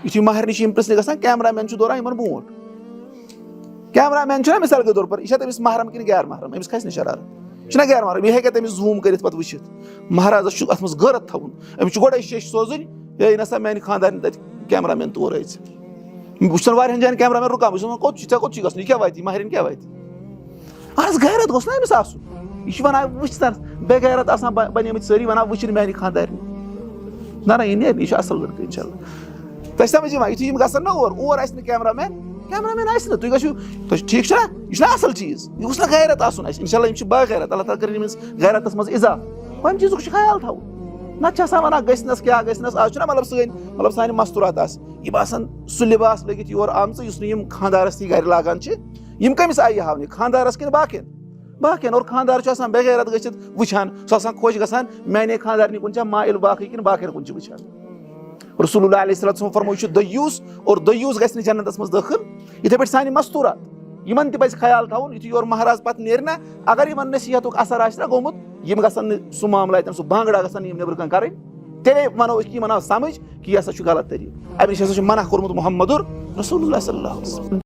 یُتھُے مہرنہِ چھِ یِم پرٛژھنہِ گژھان کیمرا مین چھُ دوران یِمن برونٛٹھ. کیمرا مین چھُنہ مِثال کے طور پر یہِ چھا تٔمِس محرم کِنہٕ غیر محرم, أمِس کھسہِ نہٕ شرارت, یہِ چھُنہ غیر محرم, یہِ ہیٚکیا تٔمِس زوٗم کٔرِتھ پتہٕ وٕچھِتھ مہرازس چھُ اَتھ منٛز غٲرت تھاوُن, أمِس چھُ گۄڈے شیٚش سوزٕنۍ ہے نسا میانہِ خانٛدارنہِ تَتہِ کیمرا مین تور أژۍ. بہٕ چھُسن واریاہن جاین کیمرا مین رُکان, بہٕ چھُس دَپان کوٚت چھُ ژےٚ کوٚت چھُے گژھُن, یہِ کیٛاہ واتہِ مہرٮ۪ن کیٛاہ واتہِ. اہن حظ غیرت گوٚژھ نا أمِس آسُن, یہِ چھُ وَنان وٕچھ سا بے غیرت آسان بَنیمٕتۍ سٲری وَنان وٕچھِنۍ میانہِ خانٛدارنہِ. نہ یہِ نیرِ, یہِ چھُ اَصٕل لٔڑکہٕ اِنشاء اللہ. تۄہہِ چھِ سَمجھ یِوان یِتھُے یِم گژھن نا اور آسہِ نہٕ کیمرا مین آسہِ نہٕ, تُہۍ گٔژھِو ٹھیٖک چھُنہ, یہِ چھُنہ اَصٕل چیٖز, یہِ گوٚژھ نہ غیرت آسُن اَسہِ اِنشاء اللہ. یِم چھِ با غیرت, اللہ تعالیٰ کٔرِنۍ أمِس غیرتس منٛز اِضافہٕ, ہُمہِ چیٖزُک چھُ خیال تھاوُن. نتہٕ چھِ آسان وَنان گٔژھنَس کیٛاہ گٔژھنَس, آز چھُنہ مطلب سانہِ مستوٗرات آسہٕ یِم آسان سُہ لِباس لٲگِتھ یور آمژٕ یُس نہٕ یِم خانٛدارس تھی گرِ لاگان چھِ, یِم کٔمِس آیہِ ہاونہِ, خانٛدارس کِنہٕ باقین. اور خانٛدار چھُ آسان بے غیرت گٔژھِتھ وٕچھان, سُہ آسان خۄش گژھان میانے خانٛدارنہِ کُن چھا مایِل باقٕے کِنہٕ باقین کُن چھِ وٕچھان. رسول اللہ علیہ الصلوۃ فرموو یہِ چھُ دیوٗس, اور دیوٗس گژھِ نہٕ جنتس منٛز دٲخل. یِتھٕے پٲٹھۍ سانہِ مستوٗرات یِمن تہِ پزِ خیال تھاوُن, یِتھُے یورٕ مہراز پتہٕ نیرِ نا, اگر یِمن نصیحتُک اثر آسہِ نا گوٚمُت, یِم گژھن نہٕ سُہ معاملہٕ اتٮ۪ن, سُہ بانگڑا گژھن نہٕ یِم نیبرٕ کَنۍ کَرٕنۍ. تیٚلے وَنو أسۍ کہِ یِمن آو سمجھ کہِ یہِ ہسا چھُ غلط طریٖقہٕ, اَمہِ نِش ہسا چھُ منع کوٚرمُت محمدُر رسول اللہ صلی اللہ علیہ وسلم.